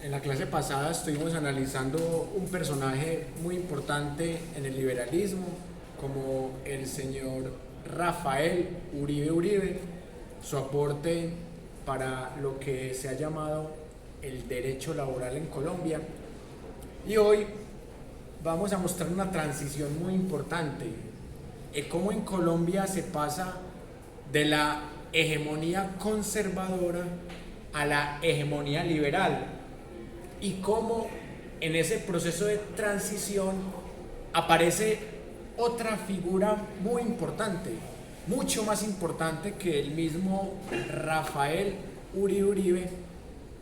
En la clase pasada estuvimos analizando un personaje muy importante en el liberalismo, como el señor Rafael Uribe Uribe, su aporte para lo que se ha llamado el derecho laboral en Colombia. Y hoy vamos a mostrar una transición muy importante, cómo en Colombia se pasa de la hegemonía conservadora a la hegemonía liberal, y cómo en ese proceso de transición aparece otra figura muy importante, mucho más importante que el mismo Rafael Uribe Uribe,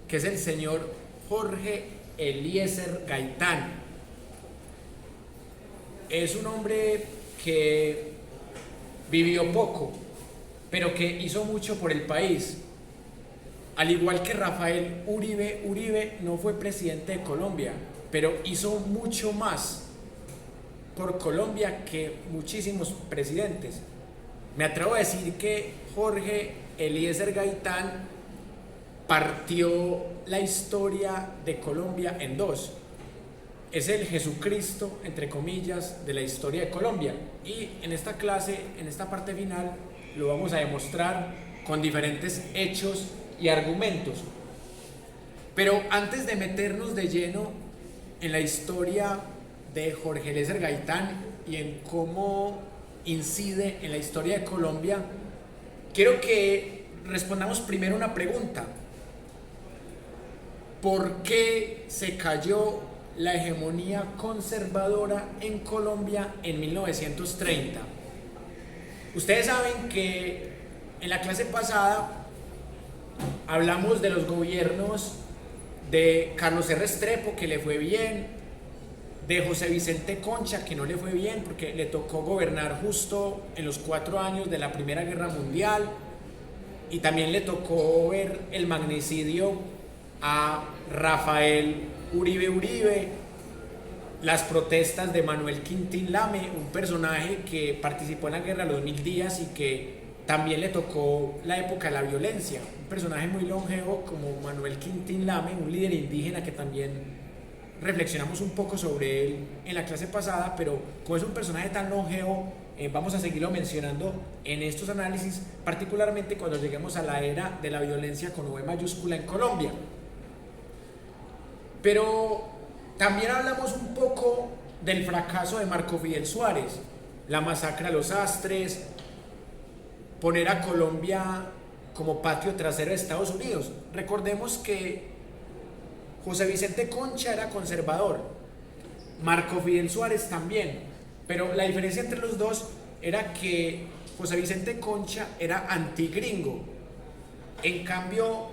que es el señor Jorge Eliezer Gaitán. Es un hombre que vivió poco, pero que hizo mucho por el país. Al igual que Rafael Uribe Uribe no fue presidente de Colombia, pero hizo mucho más por Colombia que muchísimos presidentes. Me atrevo a decir que Jorge Eliezer Gaitán partió la historia de Colombia en dos. Es el Jesucristo, entre comillas, de la historia de Colombia. Y en esta clase, en esta parte final, lo vamos a demostrar con diferentes hechos y argumentos. Pero antes de meternos de lleno en la historia de Jorge Eliezer Gaitán y en cómo incide en la historia de Colombia, quiero que respondamos primero una pregunta: ¿por qué se cayó la hegemonía conservadora en Colombia en 1930? Ustedes saben que en la clase pasada hablamos de los gobiernos de Carlos R. Restrepo, que le fue bien, de José Vicente Concha, que no le fue bien porque le tocó gobernar justo en los 4 años de la Primera Guerra Mundial, y también le tocó ver el magnicidio a Rafael Uribe Uribe, las protestas de Manuel Quintín Lame, un personaje que participó en la guerra de los 1000 días y que también le tocó la época de la violencia. Un personaje muy longevo como Manuel Quintín Lame, un líder indígena que también reflexionamos un poco sobre él en la clase pasada, pero como es un personaje tan longevo, vamos a seguirlo mencionando en estos análisis, particularmente cuando lleguemos a la era de la violencia con V mayúscula en Colombia. Pero también hablamos un poco del fracaso de Marco Fidel Suárez, la masacre a los Astres, poner a Colombia como patio trasero de Estados Unidos. Recordemos que José Vicente Concha era conservador, Marco Fidel Suárez también, pero la diferencia entre los dos era que José Vicente Concha era antigringo, en cambio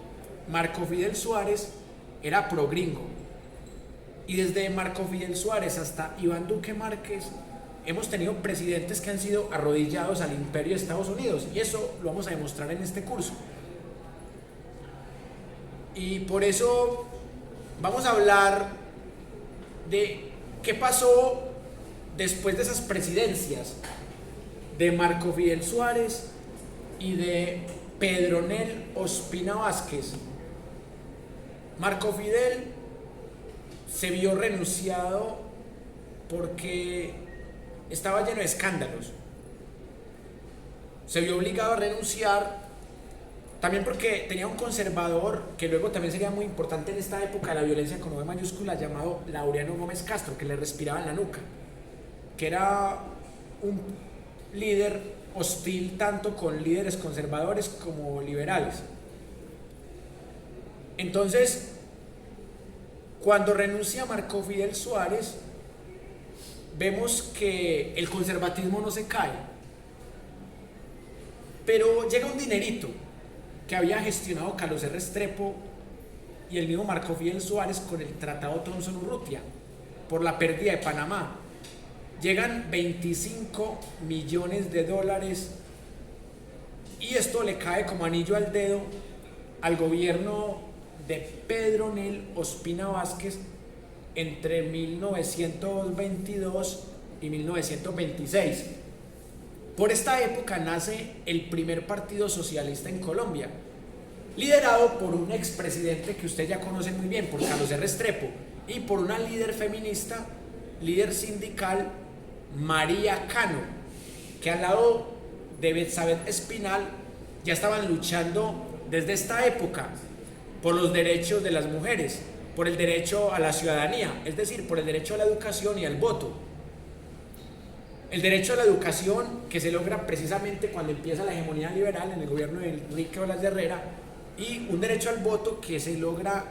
Marco Fidel Suárez era progringo. Y desde Marco Fidel Suárez hasta Iván Duque Márquez hemos tenido presidentes que han sido arrodillados al imperio de Estados Unidos, y eso lo vamos a demostrar en este curso. Y por eso vamos a hablar de qué pasó después de esas presidencias de Marco Fidel Suárez y de Pedronel Ospina Vázquez. Marco Fidel se vio renunciado porque estaba lleno de escándalos. Se vio obligado a renunciar también porque tenía un conservador que luego también sería muy importante en esta época de la violencia con V mayúscula, llamado Laureano Gómez Castro, que le respiraba en la nuca, que era un líder hostil tanto con líderes conservadores como liberales. Entonces, cuando renuncia Marco Fidel Suárez, vemos que el conservatismo no se cae, pero llega un dinerito que había gestionado Carlos R. Restrepo y el mismo Marco Fidel Suárez con el Tratado Thomson-Urrutia por la pérdida de Panamá. Llegan 25 millones de dólares, y esto le cae como anillo al dedo al gobierno de Pedronel Ospina Vázquez entre 1922 y 1926. Por esta época nace el primer partido socialista en Colombia, liderado por un expresidente que usted ya conoce muy bien, por Carlos R. Restrepo, y por una líder feminista, líder sindical, María Cano, que al lado de Betsabé Espinal ya estaban luchando desde esta época por los derechos de las mujeres, por el derecho a la ciudadanía, es decir, por el derecho a la educación y al voto. El derecho a la educación que se logra precisamente cuando empieza la hegemonía liberal en el gobierno de Enrique Blas de Herrera, y un derecho al voto que se logra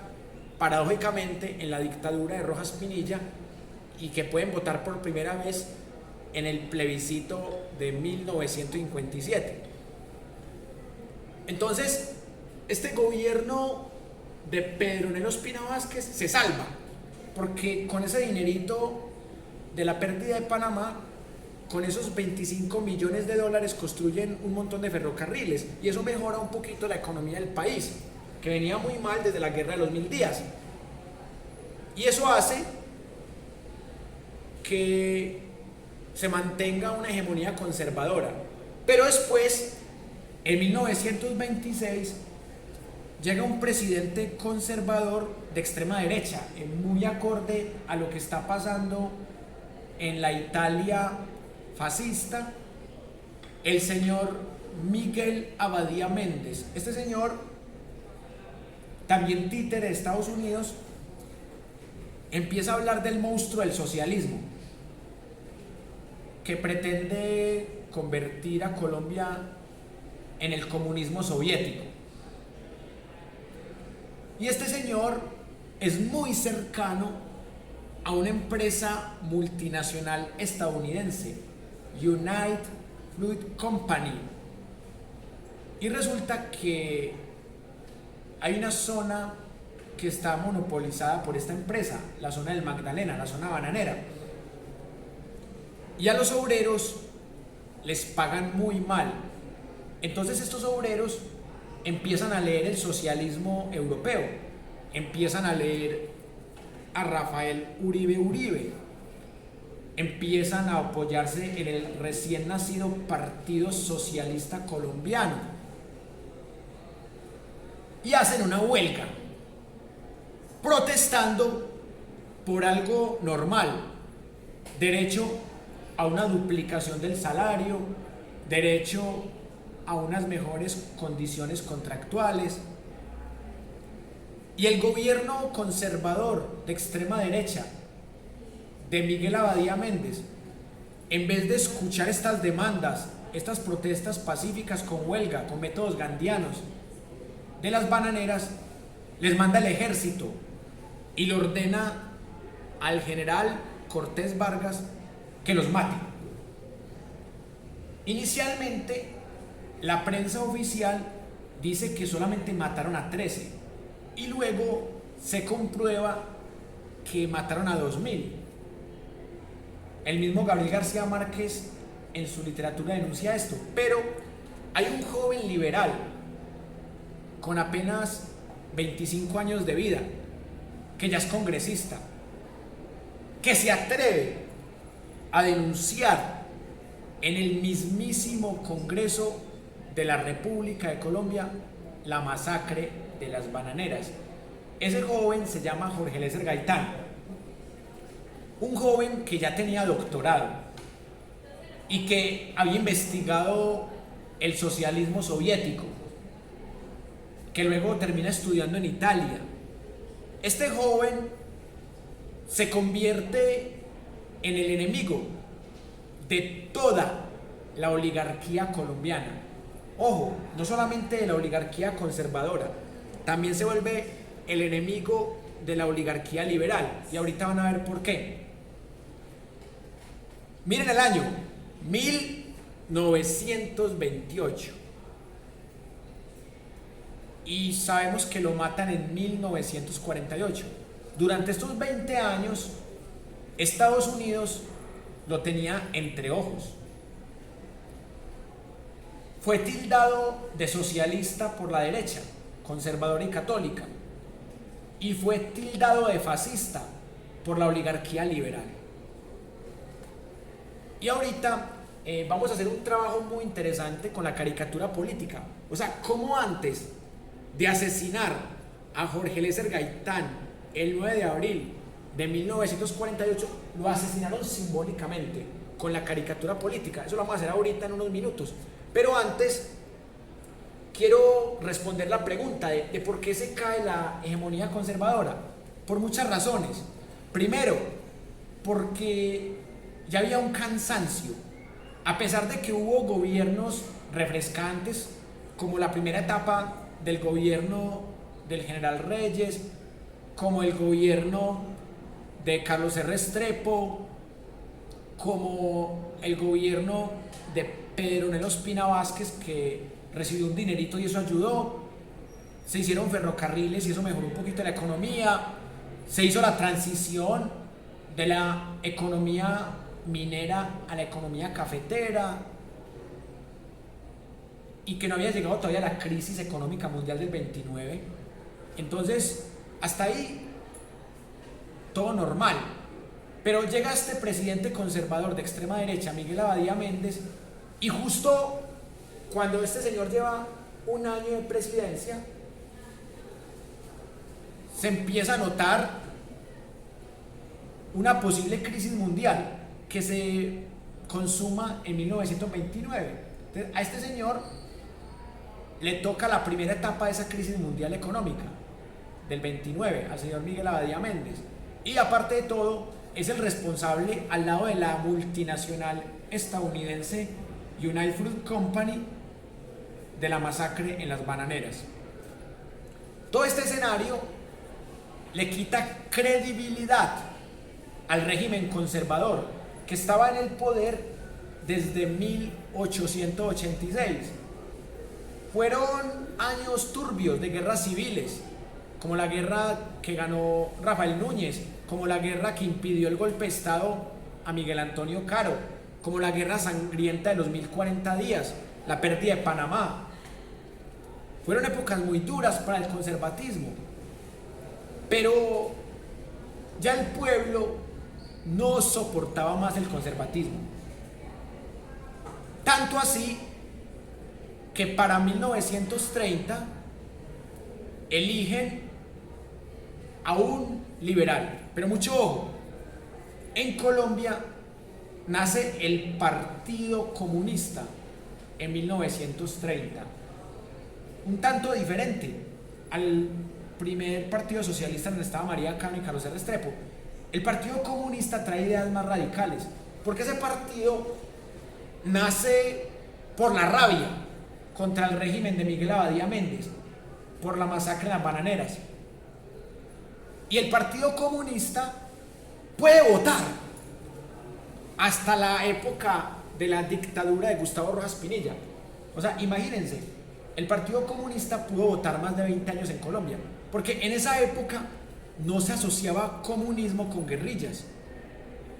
paradójicamente en la dictadura de Rojas Pinilla y que pueden votar por primera vez en el plebiscito de 1957. Entonces, este gobierno de Pedro Nelo Ospina Vázquez se salva, porque con ese dinerito de la pérdida de Panamá, con esos 25 millones de dólares construyen un montón de ferrocarriles y eso mejora un poquito la economía del país, que venía muy mal desde la guerra de los 1000 días. Y eso hace que se mantenga una hegemonía conservadora. Pero después, en 1926, llega un presidente conservador de extrema derecha, muy acorde a lo que está pasando en la Italia fascista, el señor Miguel Abadía Méndez. Este señor, también títere de Estados Unidos, empieza a hablar del monstruo del socialismo, que pretende convertir a Colombia en el comunismo soviético. Y este señor es muy cercano a una empresa multinacional estadounidense, United Fruit Company. Y resulta que hay una zona que está monopolizada por esta empresa, la zona del Magdalena, la zona bananera. Y a los obreros les pagan muy mal. Entonces estos obreros empiezan a leer el socialismo europeo, empiezan a leer a Rafael Uribe Uribe, empiezan a apoyarse en el recién nacido Partido Socialista Colombiano y hacen una huelga protestando por algo normal: derecho a una duplicación del salario, derecho a unas mejores condiciones contractuales. Y el gobierno conservador de extrema derecha de Miguel Abadía Méndez, en vez de escuchar estas demandas, estas protestas pacíficas con huelga, con métodos gandianos de las bananeras, les manda el ejército y le ordena al general Cortés Vargas que los mate. Inicialmente, la prensa oficial dice que solamente mataron a 13 y luego se comprueba que mataron a 2000. El mismo Gabriel García Márquez en su literatura denuncia esto, pero hay un joven liberal con apenas 25 años de vida, que ya es congresista, que se atreve a denunciar en el mismísimo Congreso de la República de Colombia la masacre de las bananeras. Ese joven se llama Jorge Eliezer Gaitán, un joven que ya tenía doctorado y que había investigado el socialismo soviético, que luego termina estudiando en Italia. Este joven se convierte en el enemigo de toda la oligarquía colombiana. Ojo, no solamente de la oligarquía conservadora, también se vuelve el enemigo de la oligarquía liberal. Y ahorita van a ver por qué. Miren el año 1928. Y sabemos que lo matan en 1948. Durante estos 20 años, Estados Unidos lo tenía entre ojos. Fue tildado de socialista por la derecha, conservadora y católica, y fue tildado de fascista por la oligarquía liberal. Y ahorita vamos a hacer un trabajo muy interesante con la caricatura política. O sea, cómo antes de asesinar a Jorge Eliezer Gaitán el 9 de abril de 1948, lo asesinaron simbólicamente con la caricatura política. Eso lo vamos a hacer ahorita en unos minutos. Pero antes quiero responder la pregunta de por qué se cae la hegemonía conservadora. Por muchas razones. Primero, porque ya había un cansancio. A pesar de que hubo gobiernos refrescantes, como la primera etapa del gobierno del general Reyes, como el gobierno de Carlos R. Restrepo, como el gobierno de Pedro Nelo Espina Vázquez, que recibió un dinerito y eso ayudó. Se hicieron ferrocarriles y eso mejoró un poquito la economía. Se hizo la transición de la economía minera a la economía cafetera, y que no había llegado todavía la crisis económica mundial del 29. Entonces, hasta ahí todo normal. Pero llega este presidente conservador de extrema derecha, Miguel Abadía Méndez, y justo cuando este señor lleva un año de presidencia, se empieza a notar una posible crisis mundial que se consuma en 1929. Entonces, a este señor le toca la primera etapa de esa crisis mundial económica del 29, al señor Miguel Abadía Méndez. Y aparte de todo, es el responsable, al lado de la multinacional estadounidense United Fruit Company, de la masacre en las bananeras. Todo este escenario le quita credibilidad al régimen conservador, que estaba en el poder desde 1886. Fueron años turbios de guerras civiles, como la guerra que ganó Rafael Núñez, como la guerra que impidió el golpe de Estado a Miguel Antonio Caro, como la guerra sangrienta de los 1040 días, la pérdida de Panamá. Fueron épocas muy duras para el conservatismo, pero ya el pueblo no soportaba más el conservatismo. Tanto así que para 1930 eligen a un liberal. Pero mucho ojo, en Colombia nace el Partido Comunista en 1930, un tanto diferente al primer partido socialista donde estaba María Cano y Carlos R. Restrepo. El Partido Comunista trae ideas más radicales, porque ese partido nace por la rabia contra el régimen de Miguel Abadía Méndez, por la masacre en las bananeras. Y el Partido Comunista puede votar hasta la época de la dictadura de Gustavo Rojas Pinilla. O sea, imagínense, el Partido Comunista pudo votar más de 20 años en Colombia, porque en esa época no se asociaba comunismo con guerrillas,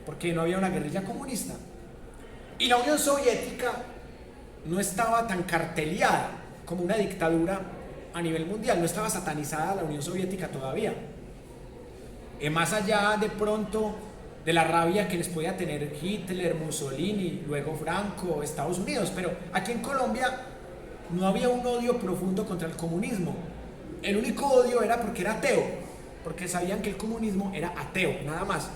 porque no había una guerrilla comunista. Y la Unión Soviética no estaba tan carteleada como una dictadura a nivel mundial, no estaba satanizada la Unión Soviética todavía. Más allá de pronto de la rabia que les podía tener Hitler, Mussolini, luego Franco, Estados Unidos, pero aquí en Colombia no había un odio profundo contra el comunismo. El único odio era porque era ateo, porque sabían que el comunismo era ateo, nada más.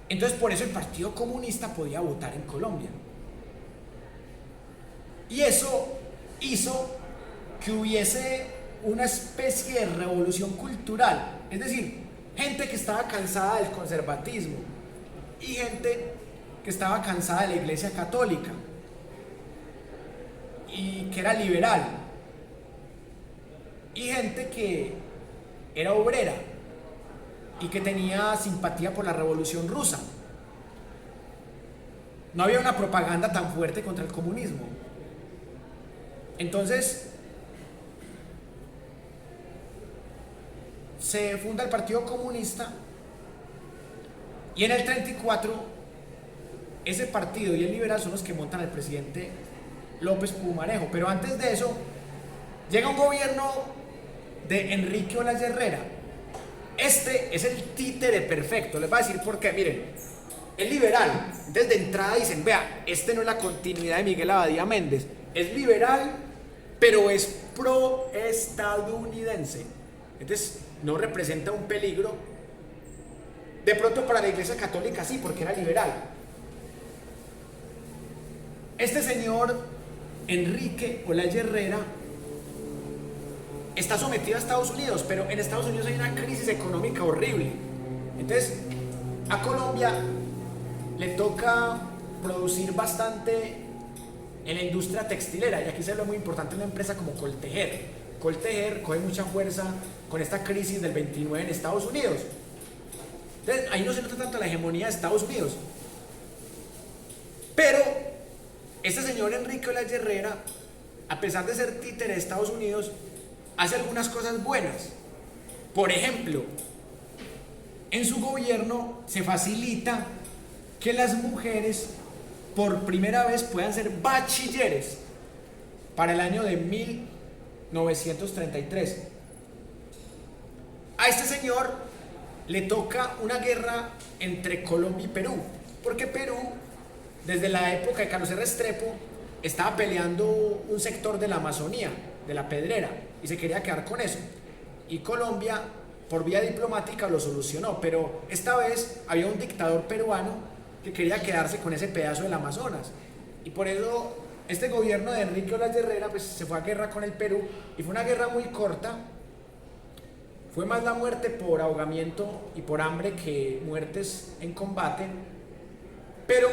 Entonces por eso el Partido Comunista podía votar en Colombia. Y eso hizo que hubiese una especie de revolución cultural, es decir, gente que estaba cansada del conservatismo y gente que estaba cansada de la Iglesia Católica y que era liberal, y gente que era obrera y que tenía simpatía por la Revolución Rusa. No había una propaganda tan fuerte contra el comunismo. Entonces se funda el Partido Comunista, y en el 34 ese partido y el liberal son los que montan al presidente López Pumarejo. Pero antes de eso llega un gobierno de Enrique Olaya Herrera. Este es el títere perfecto, les voy a decir por qué. Miren, es liberal, desde entrada dicen, vea, este no es la continuidad de Miguel Abadía Méndez, es liberal, pero es pro-estadounidense. Entonces no representa un peligro. De pronto para la Iglesia Católica sí, porque era liberal. Este señor Enrique Olaya Herrera está sometido a Estados Unidos, pero en Estados Unidos hay una crisis económica horrible. Entonces a Colombia le toca producir bastante en la industria textilera, y aquí se ve muy importante una empresa como Coltejer. Coltejer coge mucha fuerza con esta crisis del 29 en Estados Unidos. Entonces ahí no se nota tanto la hegemonía de Estados Unidos, pero este señor Enrique Olaya Herrera, a pesar de ser títere de Estados Unidos, hace algunas cosas buenas. Por ejemplo, en su gobierno se facilita que las mujeres por primera vez puedan ser bachilleres para el año de 1933. A este señor le toca una guerra entre Colombia y Perú, porque Perú, desde la época de Carlos R. Restrepo, estaba peleando un sector de la Amazonía, de la Pedrera, y se quería quedar con eso. Y Colombia, por vía diplomática, lo solucionó, pero esta vez había un dictador peruano que quería quedarse con ese pedazo del Amazonas. Y por eso este gobierno de Enrique Olaya Herrera pues, se fue a guerra con el Perú, y fue una guerra muy corta. Fue más la muerte por ahogamiento y por hambre que muertes en combate. Pero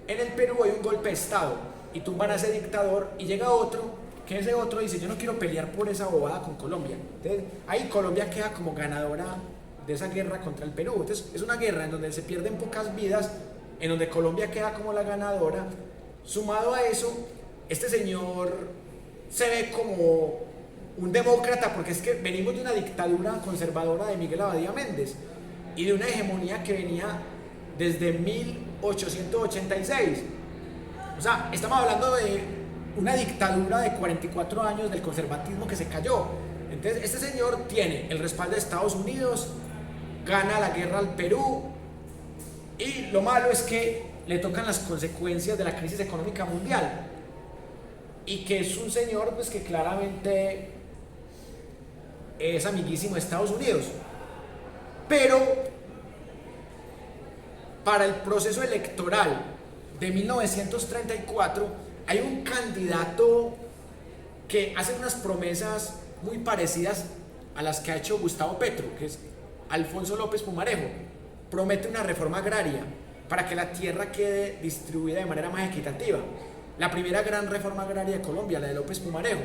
en el Perú hay un golpe de Estado y tumban a ese dictador, y llega otro, que ese otro dice: yo no quiero pelear por esa bobada con Colombia. Entonces ahí Colombia queda como ganadora de esa guerra contra el Perú. Entonces es una guerra en donde se pierden pocas vidas, en donde Colombia queda como la ganadora. Sumado a eso, este señor se ve como un demócrata, porque es que venimos de una dictadura conservadora de Miguel Abadía Méndez y de una hegemonía que venía desde 1886. O sea, estamos hablando de una dictadura de 44 años del conservatismo que se cayó. Entonces este señor tiene el respaldo de Estados Unidos, gana la guerra al Perú, y lo malo es que le tocan las consecuencias de la crisis económica mundial, y que es un señor pues que claramente es amiguísimo de Estados Unidos. Pero para el proceso electoral de 1934 hay un candidato que hace unas promesas muy parecidas a las que ha hecho Gustavo Petro, que es Alfonso López Pumarejo. Promete una reforma agraria para que la tierra quede distribuida de manera más equitativa. La primera gran reforma agraria de Colombia, la de López Pumarejo.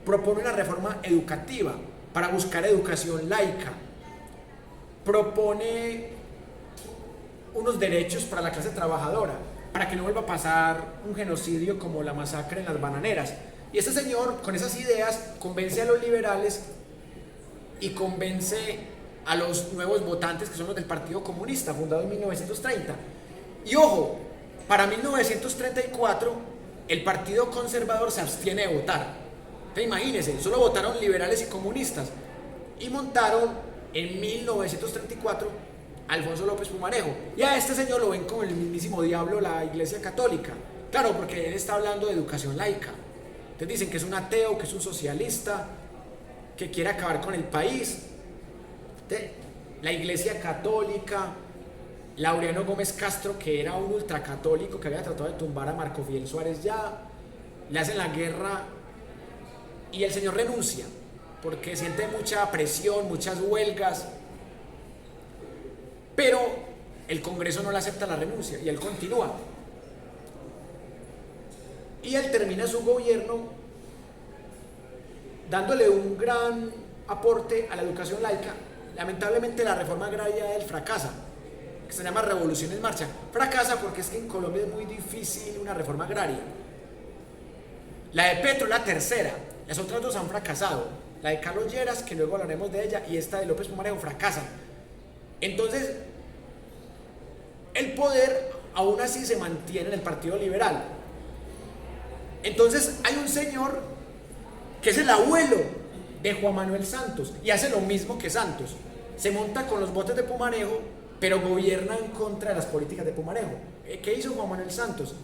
Propone una reforma educativa para buscar educación laica. Propone unos derechos para la clase trabajadora, para que no vuelva a pasar un genocidio como la masacre en las bananeras. Y este señor, con esas ideas, convence a los liberales y convence a los nuevos votantes, que son los del Partido Comunista, fundado en 1930. Y ojo, para 1934 el Partido Conservador se abstiene de votar. Entonces imagínense, solo votaron liberales y comunistas, y montaron en 1934 a Alfonso López Pumarejo. Y a este señor lo ven como el mismísimo diablo la Iglesia Católica. Claro, porque él está hablando de educación laica. Entonces dicen que es un ateo, que es un socialista, que quiere acabar con el país. Entonces, la Iglesia Católica, Laureano Gómez Castro, que era un ultracatólico que había tratado de tumbar a Marco Fidel Suárez, ya le hacen la guerra, y el señor renuncia porque siente mucha presión, muchas huelgas, pero el Congreso no le acepta la renuncia y él continúa. Y él termina su gobierno dándole un gran aporte a la educación laica. Lamentablemente la reforma agraria de él fracasa, que se llama Revolución en Marcha. Fracasa porque es que en Colombia es muy difícil una reforma agraria. La de Petro es la tercera, las otras dos han fracasado. La de Carlos Lleras, que luego hablaremos de ella, y esta de López Pumarejo fracasan. Entonces, el poder aún así se mantiene en el Partido Liberal. Entonces, hay un señor que es el abuelo de Juan Manuel Santos y hace lo mismo que Santos. Se monta con los botes de Pumarejo, pero gobierna en contra de las políticas de Pumarejo. ¿Qué hizo Juan Manuel Santos?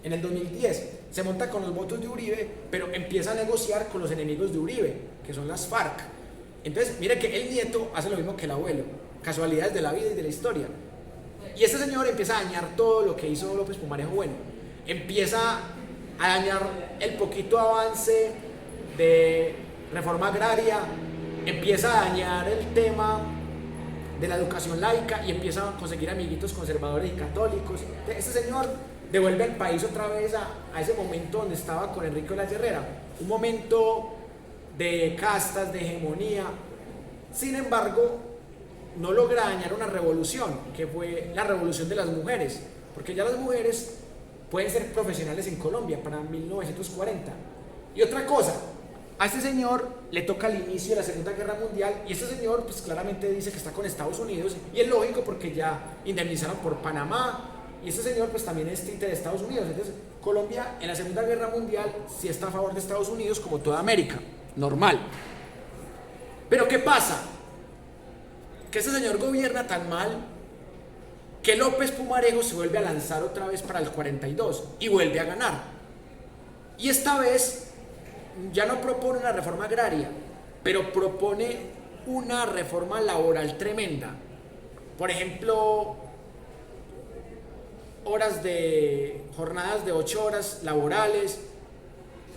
en el 2010. Se monta con los votos de Uribe, pero empieza a negociar con los enemigos de Uribe, que son las FARC. Entonces, mire que el nieto hace lo mismo que el abuelo. Casualidades de la vida y de la historia. Y este señor empieza a dañar todo lo que hizo López Pumarejo bueno. Empieza a dañar el poquito avance de reforma agraria, empieza a dañar el tema de la educación laica y empieza a conseguir amiguitos conservadores y católicos. Este señor devuelve al país otra vez a ese momento donde estaba con Enrique de la Herrera, un momento de castas, de hegemonía. Sin embargo, no logra dañar una revolución, que fue la revolución de las mujeres, porque ya las mujeres pueden ser profesionales en Colombia para 1940. Y otra cosa, a este señor le toca el inicio de la Segunda Guerra Mundial y este señor pues claramente dice que está con Estados Unidos y es lógico porque ya indemnizaron por Panamá y este señor pues también es tinte de Estados Unidos. Entonces Colombia en la Segunda Guerra Mundial sí está a favor de Estados Unidos como toda América, normal. Pero ¿qué pasa? Que este señor gobierna tan mal que López Pumarejo se vuelve a lanzar otra vez para el 42 y vuelve a ganar. Y esta vez ya no propone una reforma agraria, pero propone una reforma laboral tremenda. Por ejemplo, jornadas de 8 horas laborales,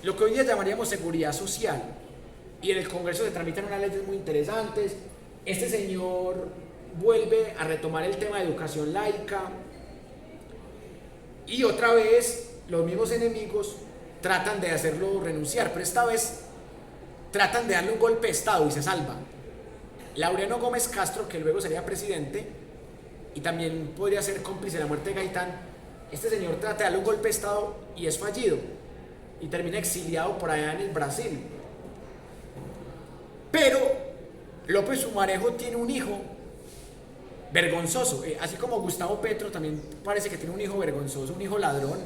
lo que hoy día llamaríamos seguridad social. Y en el Congreso se tramitan unas leyes muy interesantes. Este señor vuelve a retomar el tema de educación laica y otra vez los mismos enemigos tratan de hacerlo renunciar, pero esta vez tratan de darle un golpe de estado y se salva. Laureano Gómez Castro, que luego sería presidente y también podría ser cómplice de la muerte de Gaitán, este señor trata de darle un golpe de estado y es fallido y termina exiliado por allá en el Brasil. Pero López Pumarejo tiene un hijo vergonzoso, así como Gustavo Petro también parece que tiene un hijo vergonzoso, un hijo ladrón.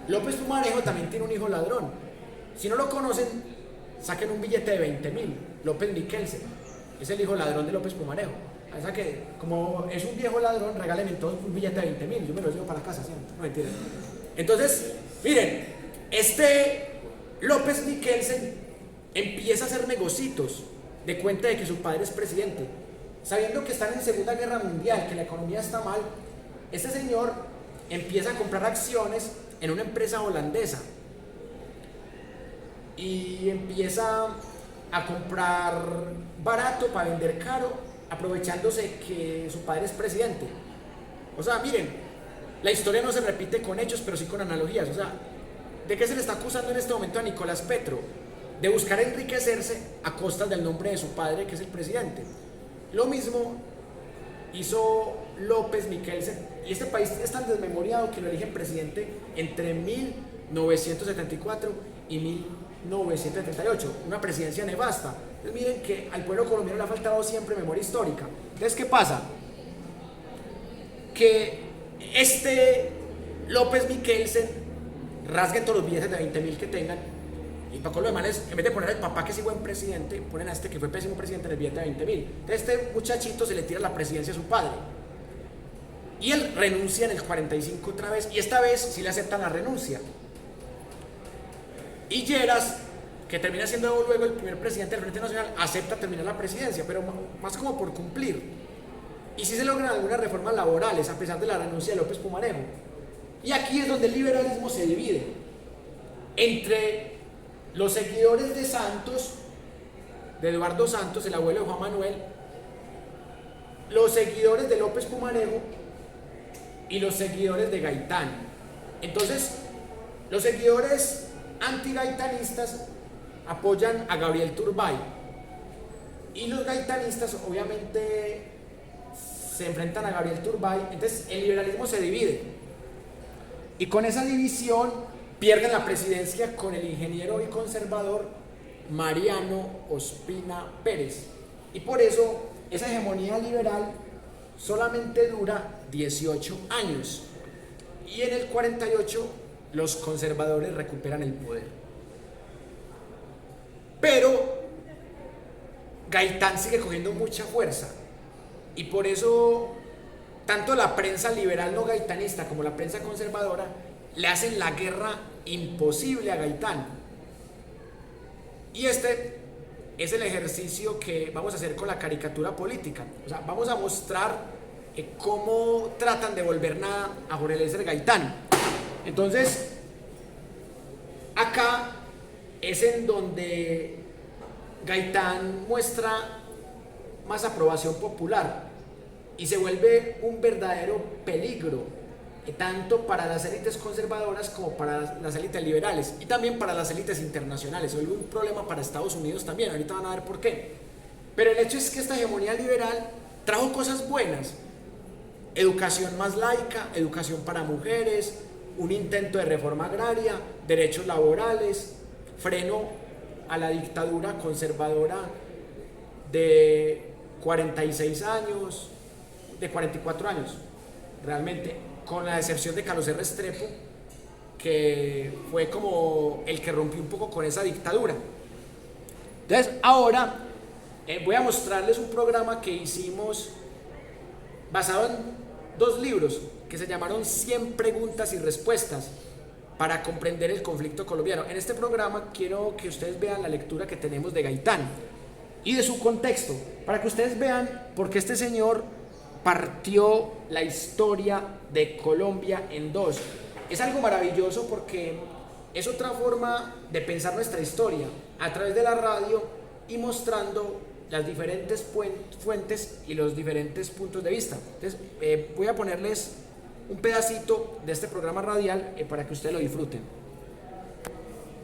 López Pumarejo también tiene un hijo ladrón. Si no lo conocen, saquen un billete de 20.000. López Miquelsen es el hijo ladrón de López Pumarejo. O sea que, como es un viejo ladrón, regálenme todos un billete de 20.000. Yo me los llevo para la casa, ¿sí? No, mentira. Entonces, miren, este López Miquelsen empieza a hacer negocios de cuenta de que su padre es presidente. Sabiendo que están en Segunda Guerra Mundial, que la economía está mal, este señor empieza a comprar acciones en una empresa holandesa y empieza a comprar barato para vender caro, aprovechándose que su padre es presidente. O sea, miren, la historia no se repite con hechos, pero sí con analogías. O sea, ¿de qué se le está acusando en este momento a Nicolás Petro? De buscar enriquecerse a costas del nombre de su padre, que es el presidente. Lo mismo hizo López Miquelsen, y este país es tan desmemoriado que lo eligen presidente entre 1974 y 1978, una presidencia nefasta. Entonces miren que al pueblo colombiano le ha faltado siempre memoria histórica. Entonces, ¿qué pasa? Que este López Miquelsen rasguen todos los billetes de 20.000 que tengan, y para lo demás, en vez de poner al papá que sí buen presidente, ponen a este que fue pésimo presidente en el billete de 20.000. Entonces este muchachito se le tira la presidencia a su padre y él renuncia en el 45 otra vez, y esta vez sí le aceptan la renuncia. Y Lleras, que termina siendo luego el primer presidente del Frente Nacional, acepta terminar la presidencia, pero más como por cumplir. Y sí se logran algunas reformas laborales a pesar de la renuncia de López Pumarejo. Y aquí es donde el liberalismo se divide entre los seguidores de Santos, de Eduardo Santos, el abuelo de Juan Manuel, los seguidores de López Pumarejo y los seguidores de Gaitán. Entonces, los seguidores antigaitanistas apoyan a Gabriel Turbay y los gaitanistas obviamente se enfrentan a Gabriel Turbay. Entonces el liberalismo se divide y con esa división pierden la presidencia con el ingeniero y conservador Mariano Ospina Pérez, y por eso esa hegemonía liberal solamente dura 18 años y en el 48 los conservadores recuperan el poder. Pero Gaitán sigue cogiendo mucha fuerza y por eso tanto la prensa liberal no gaitanista como la prensa conservadora le hacen la guerra imposible a Gaitán. Y este es el ejercicio que vamos a hacer con la caricatura política. O sea, vamos a mostrar cómo tratan de volver nada a Jorge Eliezer Gaitán. Entonces, acá es en donde Gaitán muestra más aprobación popular y se vuelve un verdadero peligro, tanto para las élites conservadoras como para las élites liberales y también para las élites internacionales. Se vuelve un problema para Estados Unidos también, ahorita van a ver por qué. Pero el hecho es que esta hegemonía liberal trajo cosas buenas: educación más laica, educación para mujeres, un intento de reforma agraria, derechos laborales, freno a la dictadura conservadora de 46 años, de 44 años, realmente, con la excepción de Carlos R. Restrepo, que fue como el que rompió un poco con esa dictadura. Entonces, ahora voy a mostrarles un programa que hicimos basado en 2 libros que se llamaron 100 preguntas y respuestas para comprender el conflicto colombiano. En este programa quiero que ustedes vean la lectura que tenemos de Gaitán y de su contexto, para que ustedes vean por qué este señor partió la historia de Colombia en 2. Es algo maravilloso porque es otra forma de pensar nuestra historia a través de la radio y mostrando las diferentes fuentes y los diferentes puntos de vista. Entonces, voy a ponerles un pedacito de este programa radial para que ustedes lo disfruten.